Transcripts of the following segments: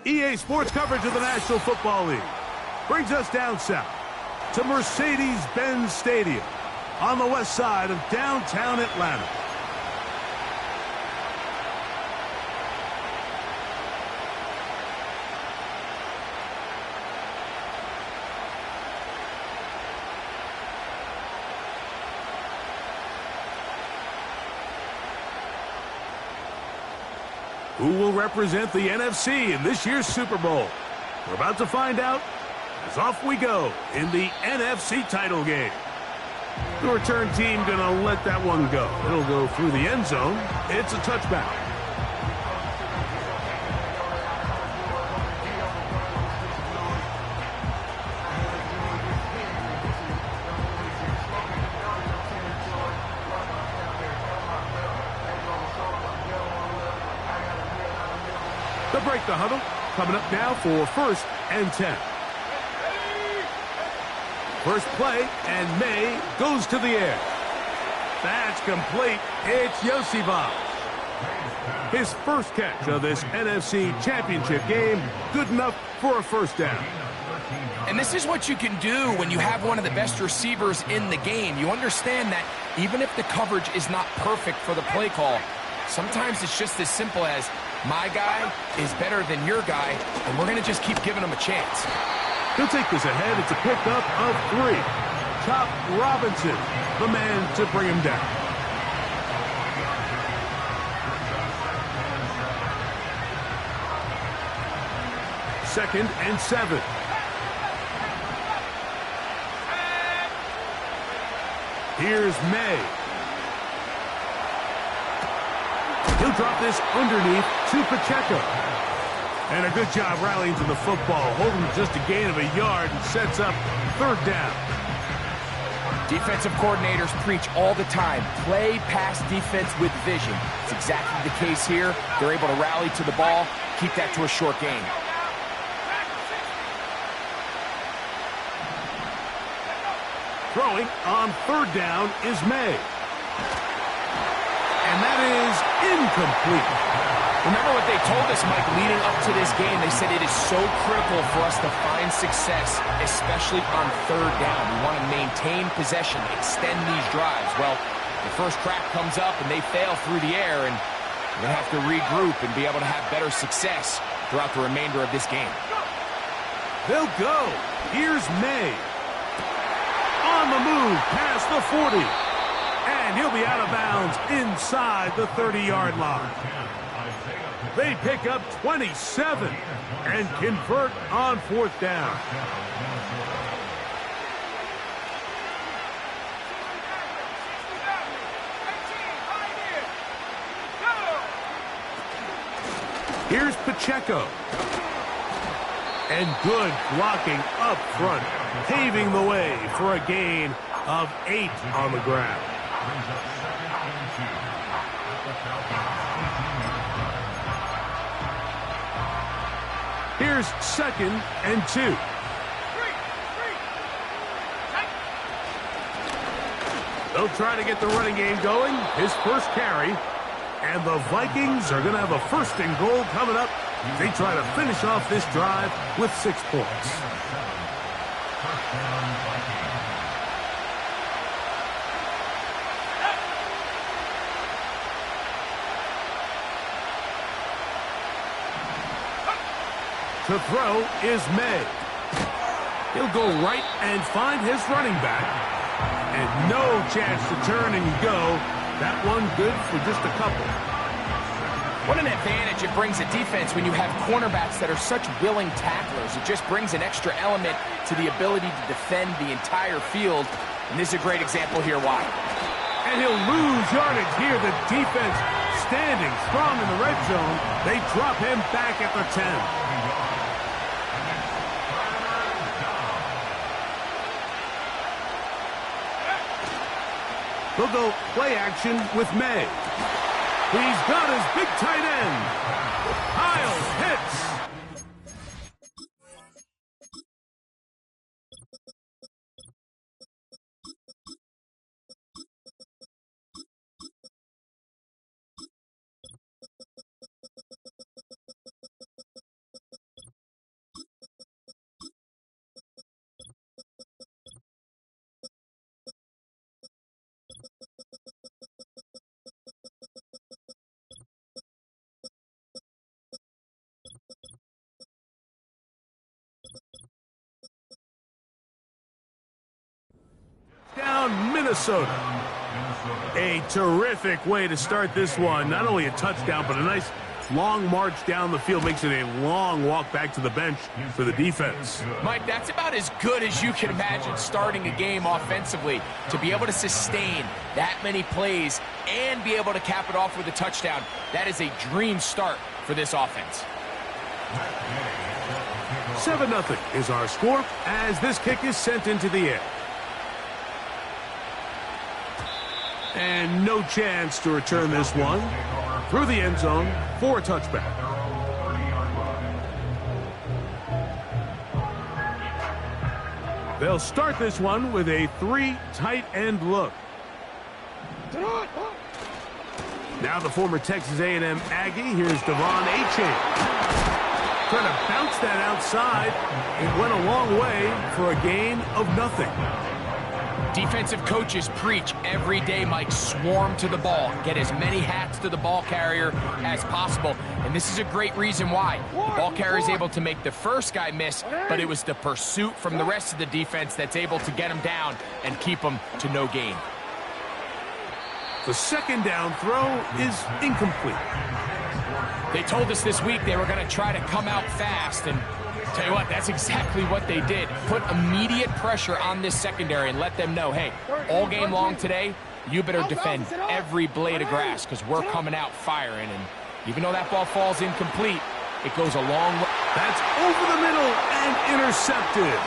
EA Sports coverage of the National Football League brings us down south to Mercedes-Benz Stadium on the west side of downtown Atlanta. Who will represent the NFC in this year's Super Bowl? We're about to find out as off we go in the NFC title game. The return team gonna let that one go. It'll go through the end zone. It's a touchback. They'll break the huddle. Coming up now for 1st and 10. First play, and May goes to the air. That's complete. It's Yosibas. His first catch of this NFC Championship game. Good enough for a first down. And this is what you can do when you have one of the best receivers in the game. You understand that even if the coverage is not perfect for the play call, sometimes it's just as simple as, my guy is better than your guy, and we're going to just keep giving him a chance. He'll take this ahead. It's a pickup of 3. Chop Robinson, the man to bring him down. Second and 7. Here's May. He'll drop this underneath to Pacheco. And a good job rallying to the football, holding just a gain of a yard and sets up 3rd down. Defensive coordinators preach all the time, play pass defense with vision. It's exactly the case here. They're able to rally to the ball, keep that to a short gain. Throwing on 3rd down is May. And that is incomplete. Remember what they told us, Mike, leading up to this game. They said it is so critical for us to find success, especially on 3rd down. We want to maintain possession, extend these drives. Well, the first crack comes up and they fail through the air, and we're going to have to regroup and be able to have better success throughout the remainder of this game. They'll go. Here's May. On the move past the 40. And he'll be out of bounds inside the 30-yard line. They pick up 27 and convert on 4th down. Here's Pacheco. And good blocking up front, paving the way for a gain of 8 on the ground. Here's 2nd and 2. They'll try to get the running game going. His first carry. And the Vikings are going to have a 1st and goal coming up. They try to finish off this drive with 6 points. To throw is May. He'll go right and find his running back. And no chance to turn and go. That one good for just a couple. What an advantage it brings a defense when you have cornerbacks that are such willing tacklers. It just brings an extra element to the ability to defend the entire field. And this is a great example here why. And he'll lose yardage here. The defense standing strong in the red zone. They drop him back at the 10. They'll go play action with May. He's got his big tight end. Hiles hits. Minnesota. A terrific way to start this one. Not only a touchdown, but a nice long march down the field. Makes it a long walk back to the bench for the defense. Mike, that's about as good as you can imagine starting a game offensively. To be able to sustain that many plays and be able to cap it off with a touchdown, that is a dream start for this offense. 7-0 is our score as this kick is sent into the air. And no chance to return this one through the end zone for a touchback. They'll start this one with a 3 tight end look. Now the former Texas A&M Aggie. Here's Devon Achane. Trying to bounce that outside. It went a long way for a gain of nothing. Defensive coaches preach every day, Mike, swarm to the ball. Get as many hats to the ball carrier as possible. And this is a great reason why. The ball carrier is able to make the first guy miss, but it was the pursuit from the rest of the defense that's able to get him down and keep him to no gain. The second down throw is incomplete. They told us this week they were going to try to come out fast, and tell you what, that's exactly what they did. Put immediate pressure on this secondary and let them know, hey, all game long today, you better defend every blade of grass because we're coming out firing. And even though that ball falls incomplete, it goes a long way. That's over the middle and intercepted.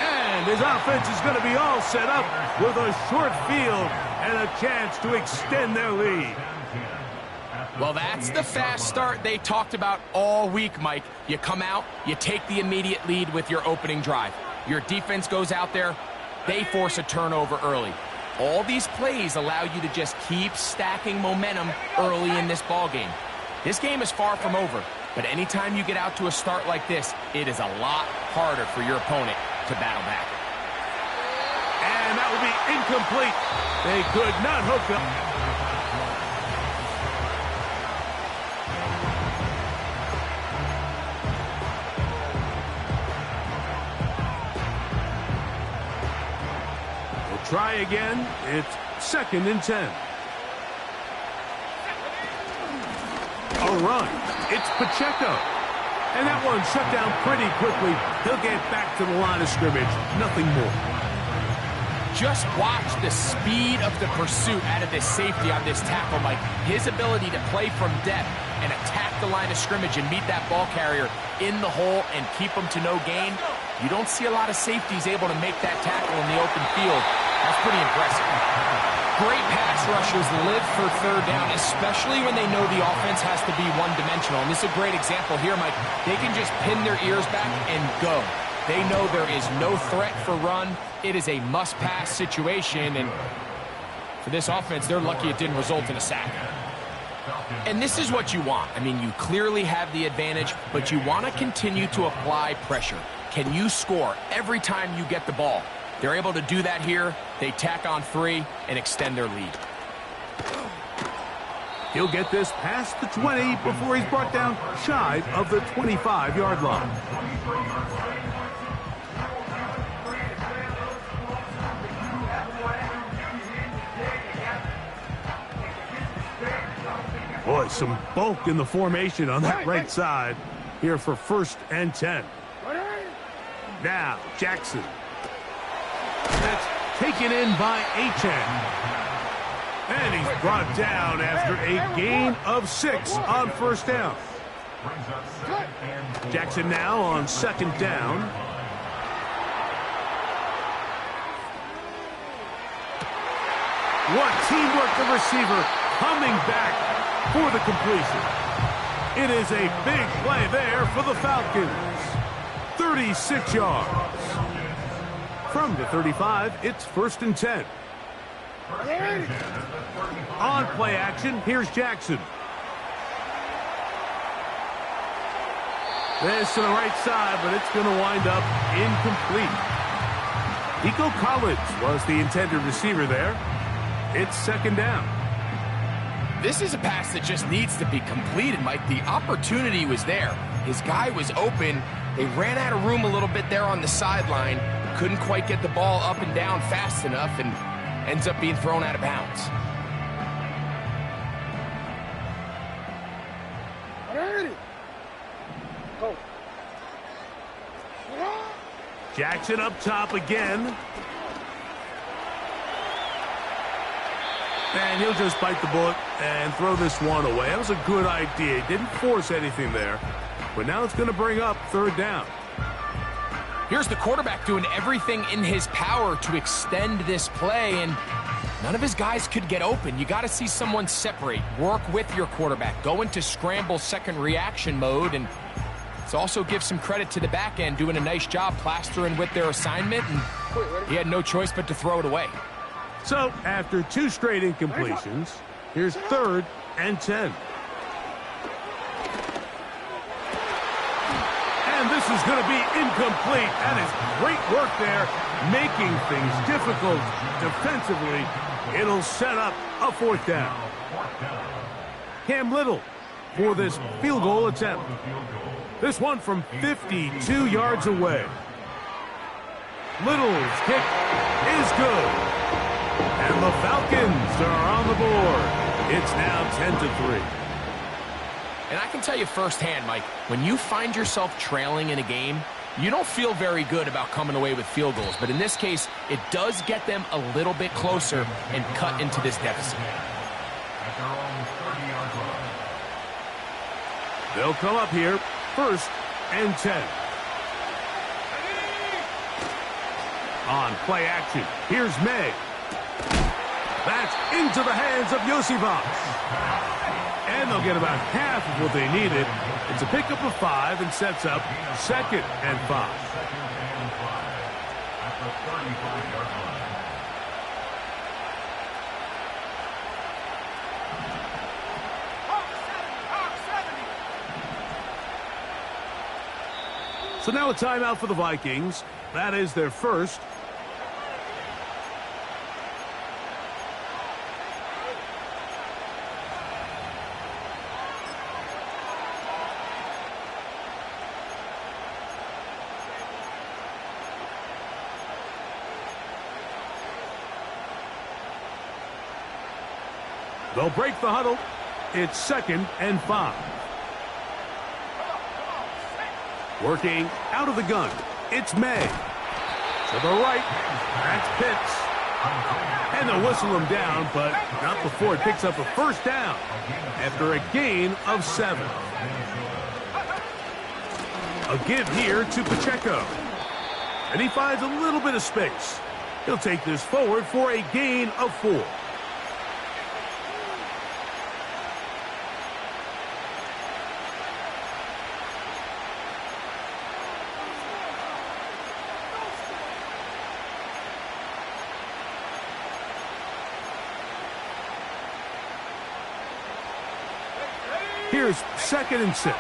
And his offense is going to be all set up with a short field and a chance to extend their lead. Well, that's the fast start they talked about all week, Mike. You come out, you take the immediate lead with your opening drive. Your defense goes out there, they force a turnover early. All these plays allow you to just keep stacking momentum early in this ball game. This game is far from over, but anytime you get out to a start like this, it is a lot harder for your opponent to battle back. And that will be incomplete. They could not hook up. Try again. It's 2nd and 10. A run. It's Pacheco. And that one shut down pretty quickly. He'll get back to the line of scrimmage. Nothing more. Just watch the speed of the pursuit out of this safety on this tackle, Mike. His ability to play from depth and attack the line of scrimmage and meet that ball carrier in the hole and keep him to no gain. You don't see a lot of safeties able to make that tackle in the open field. That's pretty impressive. Great pass rushers live for third down, especially when they know the offense has to be one-dimensional. And this is a great example here, Mike. They can just pin their ears back and go. They know there is no threat for run. It is a must-pass situation, and for this offense, they're lucky it didn't result in a sack. And this is what you want. I mean, you clearly have the advantage, but you want to continue to apply pressure. Can you score every time you get the ball? They're able to do that here. They tack on 3 and extend their lead. He'll get this past the 20 before he's brought down shy of the 25-yard line. Boy, some bulk in the formation on that right side here for 1st and 10. Now, Jackson. That's taken in by Achane. And he's brought down after a gain of 6 on 1st down. Jackson now on 2nd down. What teamwork, the receiver coming back for the completion. It is a big play there for the Falcons. 36 yards. From the 35, it's 1st and 10. On play action, here's Jackson. This to the right side, but it's going to wind up incomplete. Nico Collins was the intended receiver there. It's 2nd down. This is a pass that just needs to be completed, Mike. The opportunity was there. His guy was open. They ran out of room a little bit there on the sideline, couldn't quite get the ball up and down fast enough and ends up being thrown out of bounds. Jackson up top again. And he'll just bite the bullet and throw this one away. That was a good idea. He didn't force anything there. But now it's going to bring up third down. Here's the quarterback doing everything in his power to extend this play, and none of his guys could get open. You got to see someone separate, work with your quarterback, go into scramble second reaction mode, and let's also give some credit to the back end doing a nice job plastering with their assignment, and he had no choice but to throw it away. So, after 2 straight incompletions, here's 3rd and 10. And this is going to be incomplete. That is great work there, making things difficult defensively. It'll set up a 4th down. Cam Little for this field goal attempt. This one from 52 yards away. Little's kick is good. And the Falcons are on the board. It's now 10-3. And I can tell you firsthand, Mike, when you find yourself trailing in a game, you don't feel very good about coming away with field goals. But in this case, it does get them a little bit closer and cut into this deficit. They'll come up here, 1st and 10. On play action, here's May. That's into the hands of Yosivas. And they'll get about half of what they needed. It's a pickup of 5 and sets up 2nd and 5. So now a timeout for the Vikings. That is their first. They'll break the huddle. It's 2nd and 5. Working out of the gun. It's May. To the right. That's Pitts. And they'll whistle him down, but not before it picks up a 1st down after a gain of 7. A give here to Pacheco. And he finds a little bit of space. He'll take this forward for a gain of 4. Here's 2nd and 6.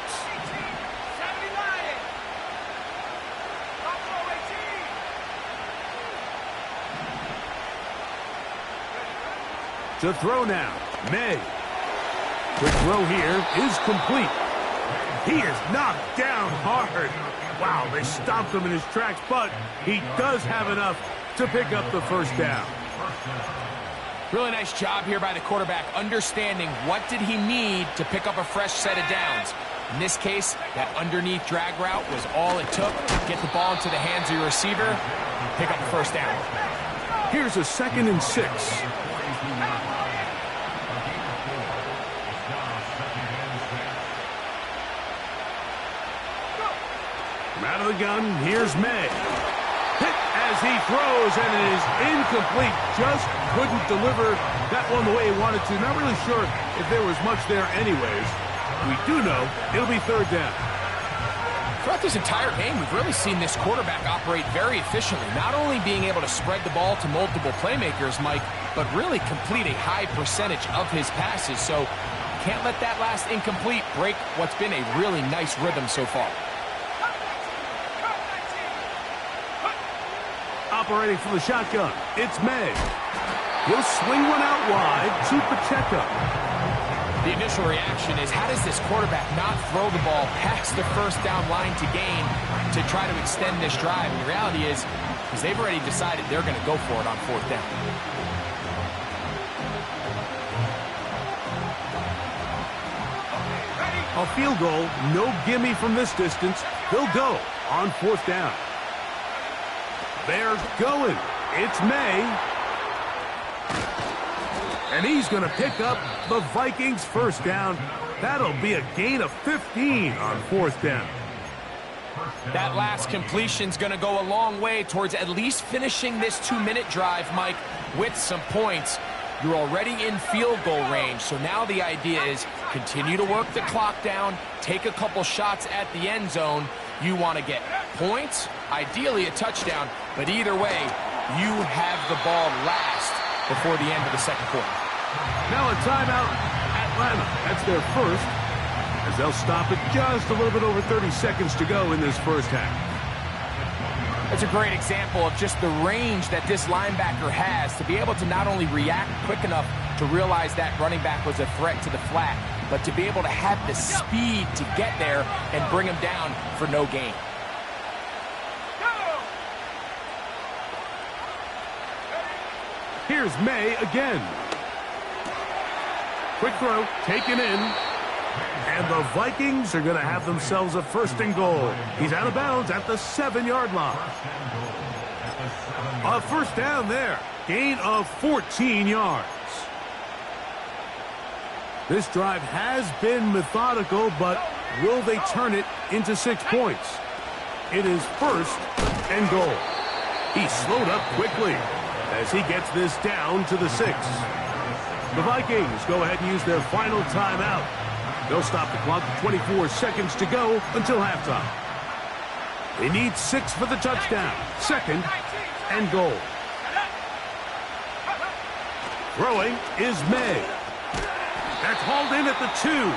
To throw now, May. Quick throw here is complete. He is knocked down hard. Wow, they stopped him in his tracks, but he does have enough to pick up the 1st down. Really nice job here by the quarterback, understanding what did he need to pick up a fresh set of downs. In this case, that underneath drag route was all it took. Get the ball into the hands of your receiver, pick up the 1st down. Here's a 2nd and 6. From out of the gun, here's May. Hit as he throws, and it is incomplete. Just couldn't deliver that one the way he wanted to. Not really sure if there was much there anyways. We do know it'll be 3rd down. Throughout this entire game, we've really seen this quarterback operate very efficiently. Not only being able to spread the ball to multiple playmakers, Mike, but really complete a high percentage of his passes. So can't let that last incomplete break what's been a really nice rhythm so far. Operating from the shotgun, it's May. He'll swing one out wide to Pacheco. The initial reaction is, how does this quarterback not throw the ball past the 1st down line to gain to try to extend this drive? And the reality is, because they've already decided they're going to go for it on 4th down. A field goal, no gimme from this distance. They'll go on 4th down. They're going. It's May. And he's going to pick up the Vikings' 1st down. That'll be a gain of 15 on 4th down. That last completion's going to go a long way towards at least finishing this 2-minute drive, Mike, with some points. You're already in field goal range, so now the idea is continue to work the clock down, take a couple shots at the end zone. You want to get points, ideally a touchdown, but either way, you have the ball last before the end of the 2nd quarter. Now a timeout, Atlanta. That's their first, as they'll stop it just a little bit over 30 seconds to go in this 1st half. That's a great example of just the range that this linebacker has to be able to not only react quick enough to realize that running back was a threat to the flat, but to be able to have the speed to get there and bring him down for no gain. Here's May again. Quick throw, taken in. And the Vikings are going to have themselves a 1st and goal. He's out of bounds at the 7-yard line. A 1st down there. Gain of 14 yards. This drive has been methodical, but will they turn it into 6 points? It is 1st and goal. He slowed up quickly as he gets this down to the 6. The Vikings go ahead and use their final timeout. They'll stop the clock with 24 seconds to go until halftime. They need 6 for the touchdown. 2nd and goal. Throwing is May. That's hauled in at the 2.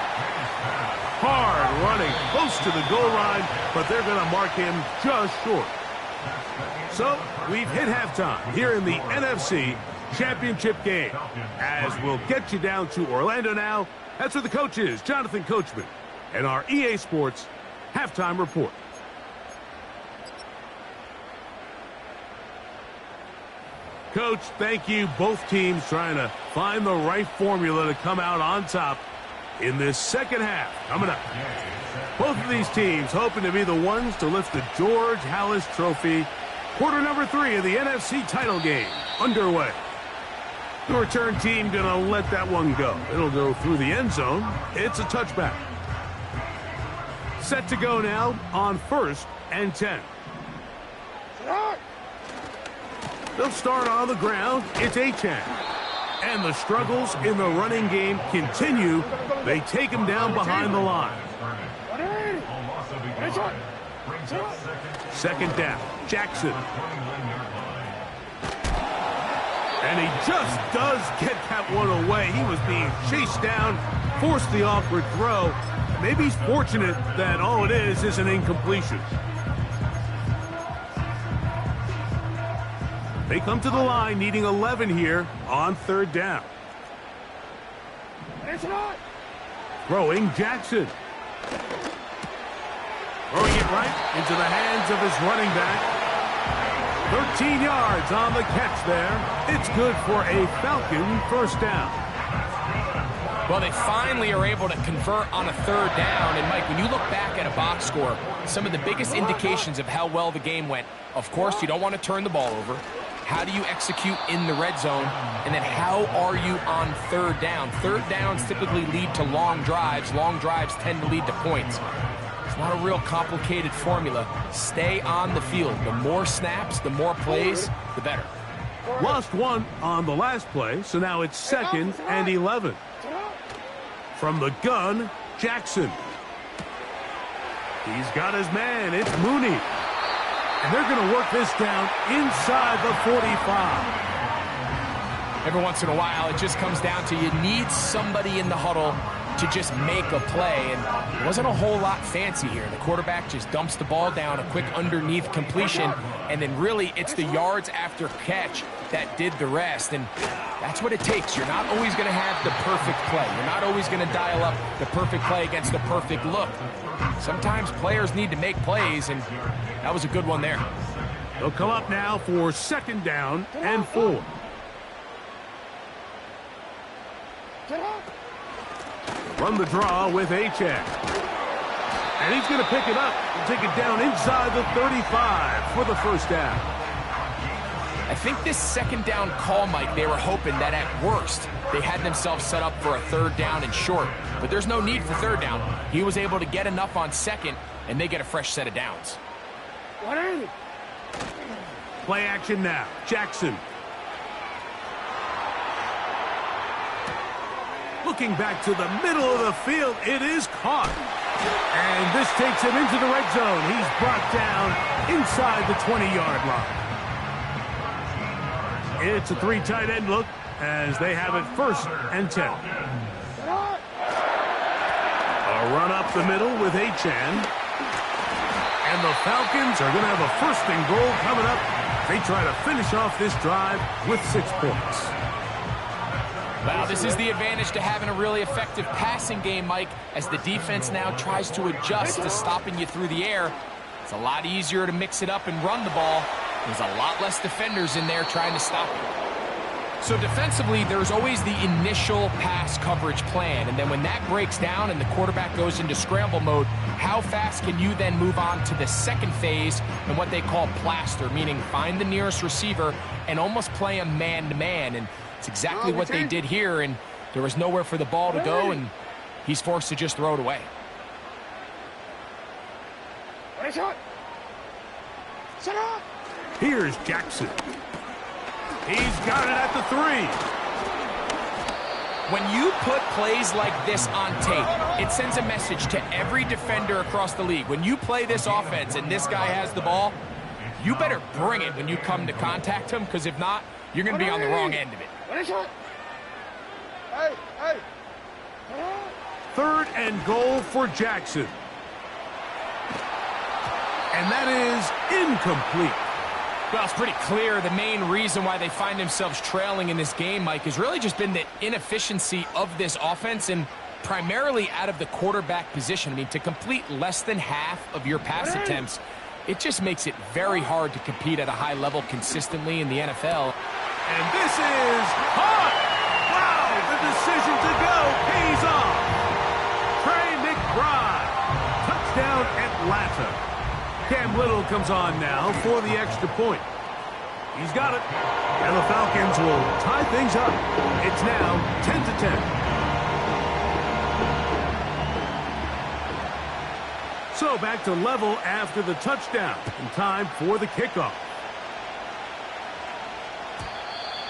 Hard running, close to the goal line, but they're going to mark him just short. So we've hit halftime here in the NFC Championship game. As we'll get you down to Orlando now. That's where the coach is, Jonathan Coachman, and our EA Sports halftime report. Coach, thank you. Both teams trying to find the right formula to come out on top in this 2nd half. Coming up, both of these teams hoping to be the ones to lift the George Halas Trophy. Quarter number 3 of the NFC title game underway. The return team going to let that one go. It'll go through the end zone. It's a touchback. Set to go now on 1st and 10. They'll start on the ground. It's Achane. And the struggles in the running game continue. They take him down behind the line. 2nd down. Jackson. And he just does get that one away. He was being chased down, forced the awkward throw. Maybe he's fortunate that all it is an incompletion. They come to the line needing 11 here on 3rd down. Throwing Jackson. Throwing it right into the hands of his running back. 13 yards on the catch there. It's good for a Falcon 1st down. Well, they finally are able to convert on a 3rd down. And, Mike, when you look back at a box score, some of the biggest indications of how well the game went, of course, you don't want to turn the ball over. How do you execute in the red zone? And then how are you on 3rd down? 3rd downs typically lead to long drives. Long drives tend to lead to points. It's not a real complicated formula. Stay on the field. The more snaps, the more plays, the better. Lost one on the last play, so now it's 2nd and 11. From the gun, Jackson. He's got his man. It's Mooney. And they're going to work this down inside the 45. Every once in a while, it just comes down to you need somebody in the huddle to just make a play. And it wasn't a whole lot fancy here. The quarterback just dumps the ball down, a quick underneath completion, and then really it's the yards after catch that did the rest. And that's what it takes. You're not always going to have the perfect play. You're not always going to dial up the perfect play against the perfect look. Sometimes players need to make plays, and that was a good one there. They'll come up now for 2nd down and 4. Run the draw with Achan. And he's going to pick it up and take it down inside the 35 for the 1st down. I think this 2nd down call, Mike, they were hoping that at worst they had themselves set up for a 3rd down and short. But there's no need for 3rd down. He was able to get enough on 2nd, and they get a fresh set of downs. Play action now. Jackson. Looking back to the middle of the field. It is caught. And this takes him into the red zone. He's brought down inside the 20-yard line. It's a 3 tight end look as they have it 1st and 10. A run up the middle with Achan. And the Falcons are going to have a 1st and goal coming up. They try to finish off this drive with 6 points. Wow, this is the advantage to having a really effective passing game, Mike, as the defense now tries to adjust to stopping you through the air. It's a lot easier to mix it up and run the ball. There's a lot less defenders in there trying to stop you. So defensively, there's always the initial pass coverage plan, and then when that breaks down and the quarterback goes into scramble mode, how fast can you then move on to the 2nd phase and what they call plaster, meaning find the nearest receiver and almost play him man-to-man, and it's exactly what they did here, and there was nowhere for the ball to go, and he's forced to just throw it away. Here's Jackson. He's got it at the 3. When you put plays like this on tape, it sends a message to every defender across the league. When you play this offense and this guy has the ball, you better bring it when you come to contact him, because if not, you're going to be on the wrong end of it. 3rd and goal for Jackson. And that is incomplete. Well, it's pretty clear the main reason why they find themselves trailing in this game, Mike, has really just been the inefficiency of this offense and primarily out of the quarterback position. I mean, to complete less than half of your pass attempts, it just makes it very hard to compete at a high level consistently in the NFL. And this is hot! Wow, the decision to go pays off. Trey McBride, touchdown Atlanta. Cam Little comes on now for the extra point. He's got it. And the Falcons will tie things up. It's now 10-10. So back to level after the touchdown. And time for the kickoff.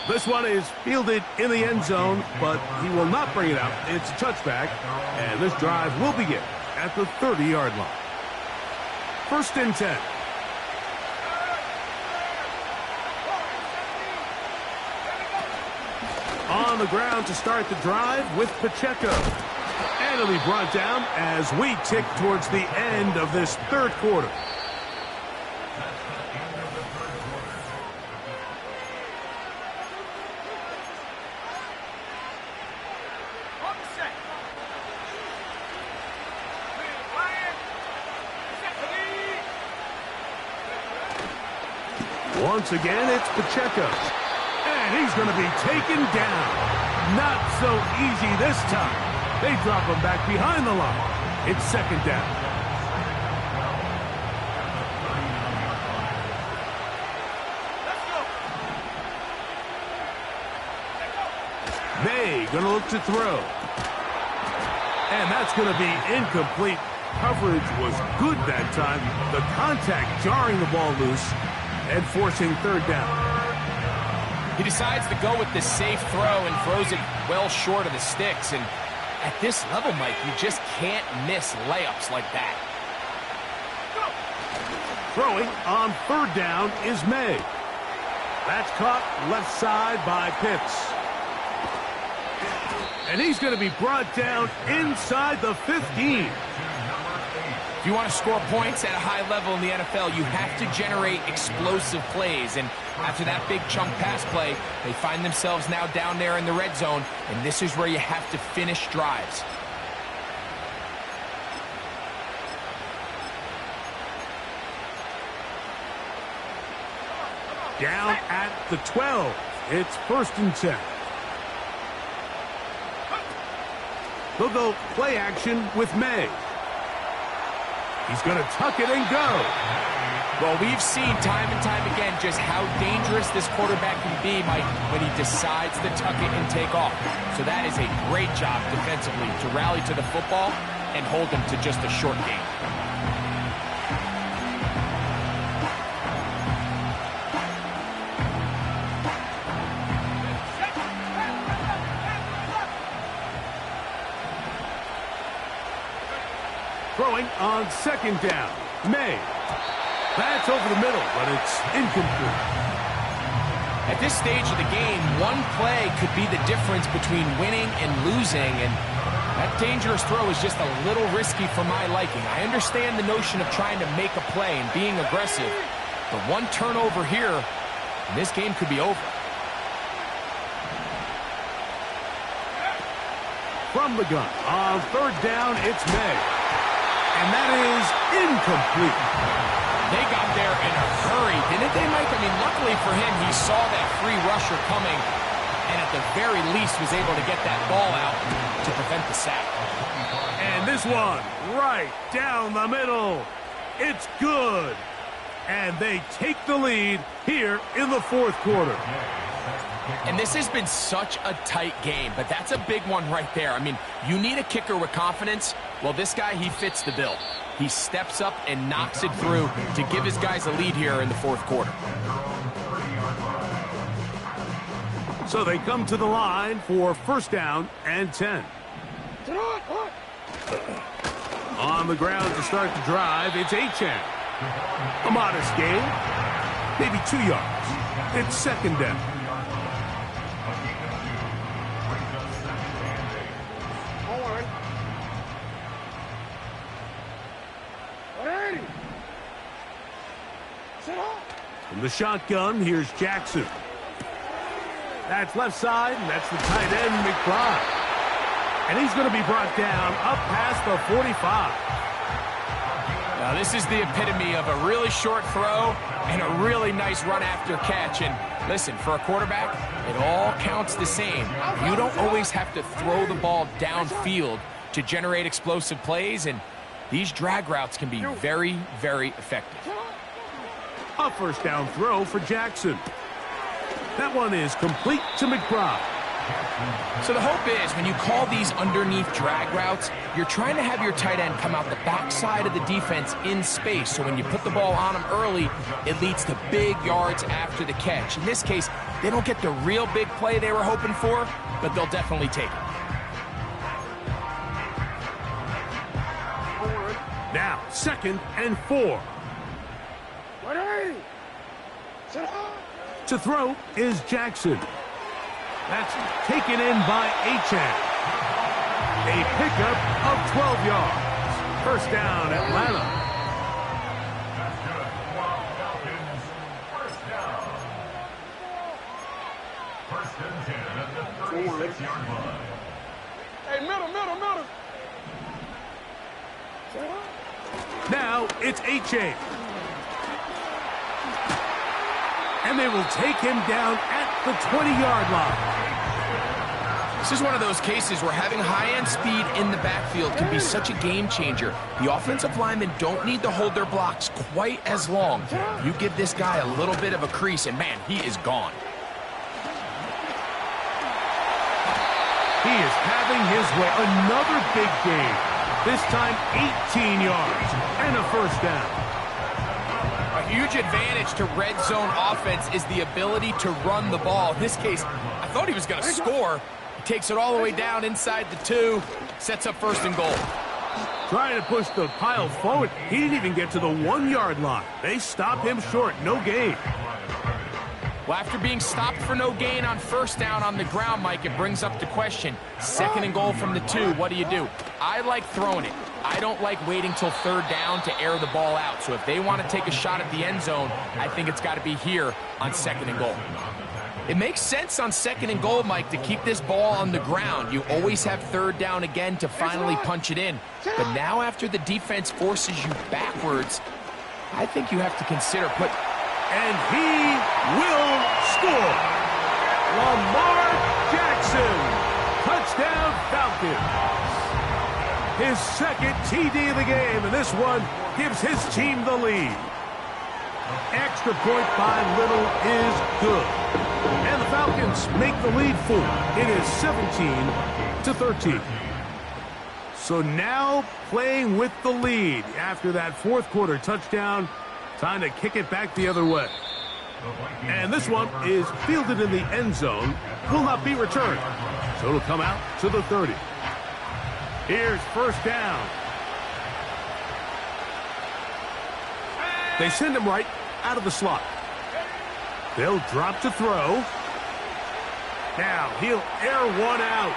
This one is fielded in the end zone, but he will not bring it out. It's a touchback. And this drive will begin at the 30-yard line. 1st and 10. On the ground to start the drive with Pacheco. And it'll be brought down as we tick towards the end of this 3rd quarter. Once again, it's Pacheco. And he's going to be taken down. Not so easy this time. They drop him back behind the line. It's 2nd down. May going to look to throw. And that's going to be incomplete. Coverage was good that time. The contact jarring the ball loose and forcing 3rd down. He decides to go with the safe throw and throws it well short of the sticks. And at this level, Mike, you just can't miss layups like that. Throwing on 3rd down is May. That's caught left side by Pitts. And he's going to be brought down inside the 15. If you want to score points at a high level in the NFL, you have to generate explosive plays. And after that big chunk pass play, they find themselves now down there in the red zone. And this is where you have to finish drives. Down at the 12. It's 1st and 10. They'll go play action with May. He's going to tuck it and go. Well, we've seen time and time again just how dangerous this quarterback can be, Mike, when he decides to tuck it and take off. So that is a great job defensively to rally to the football and hold him to just a short game. Throwing on 2nd down. May. That's over the middle, but it's incomplete. At this stage of the game, one play could be the difference between winning and losing, and that dangerous throw is just a little risky for my liking. I understand the notion of trying to make a play and being aggressive, but one turnover here, and this game could be over. From the gun, on 3rd down, it's May. And that is incomplete. They got there in a hurry, didn't they, Mike? I mean, luckily for him, he saw that free rusher coming, and at the very least was able to get that ball out to prevent the sack. And this one, right down the middle. It's good. And they take the lead here in the 4th quarter. And this has been such a tight game, but that's a big one right there. I mean, you need a kicker with confidence. Well, this guy, he fits the bill. He steps up and knocks it through to give his guys a lead here in the 4th quarter. So they come to the line for 1st down and 10. On the ground to start the drive, it's Achane. A modest gain, maybe 2 yards. It's 2nd down. From the shotgun, here's Jackson. That's left side, and that's the tight end, McBride. And he's going to be brought down up past the 45. Now, this is the epitome of a really short throw and a really nice run after catch. And listen, for a quarterback, it all counts the same. You don't always have to throw the ball downfield to generate explosive plays, and these drag routes can be very, very effective. A 1st down throw for Jackson. That one is complete to McBride. So the hope is when you call these underneath drag routes, you're trying to have your tight end come out the backside of the defense in space. So when you put the ball on him early, it leads to big yards after the catch. In this case, they don't get the real big play they were hoping for, but they'll definitely take it. Now, 2nd and 4. To throw is Jackson. That's taken in by Achane. A pickup of 12 yards. 1st down, Atlanta. Hey, middle. Now it's Achane. And they will take him down at the 20-yard line. This is one of those cases where having high-end speed in the backfield can be such a game changer. The offensive linemen don't need to hold their blocks quite as long. You give this guy a little bit of a crease, and man, he is gone. He is having his way. Another big game. This time 18 yards and a 1st down. A huge advantage to red zone offense is the ability to run the ball. In this case, I thought he was going to score. He takes it all the way down inside the 2, sets up 1st and goal. Trying to push the pile forward. He didn't even get to the 1-yard line. They stop him short. No gain. Well, after being stopped for no gain on 1st down on the ground, Mike, it brings up the question. 2nd and goal from the 2, what do? I like throwing it. I don't like waiting till 3rd down to air the ball out. So if they want to take a shot at the end zone, I think it's got to be here on 2nd and goal. It makes sense on 2nd and goal, Mike, to keep this ball on the ground. You always have 3rd down again to finally punch it in. But now after the defense forces you backwards, I think you have to consider And he will score. Lamar Jackson. Touchdown Falcons. His second TD of the game, and this one gives his team the lead. Extra point by Little is good. And the Falcons make the lead 4. It is 17-13. So now playing with the lead after that fourth quarter touchdown. Time to kick it back the other way. And this one is fielded in the end zone. Will not be returned. So it'll come out to the 30. Here's first down. They send him right out of the slot. They'll drop to throw. Now he'll air one out.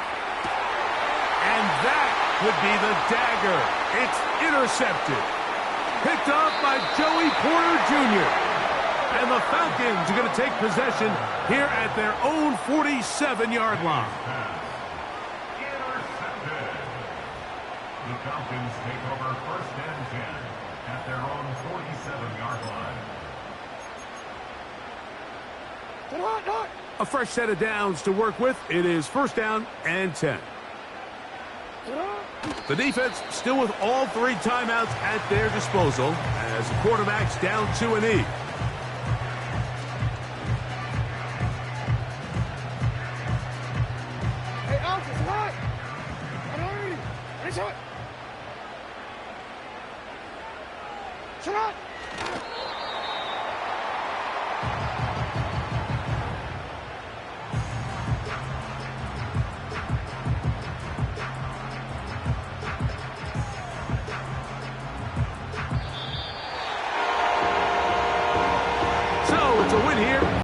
And that would be the dagger. It's intercepted. Picked up by Joey Porter Jr. And the Falcons are going to take possession here at their own 47-yard line. The Falcons take over first and 10 at their own 47-yard line. A fresh set of downs to work with. It is first down and 10. The defense still with all 3 timeouts at their disposal as the quarterback's down to a knee. Hey, Alf, it's hot. It's hot. Shut up.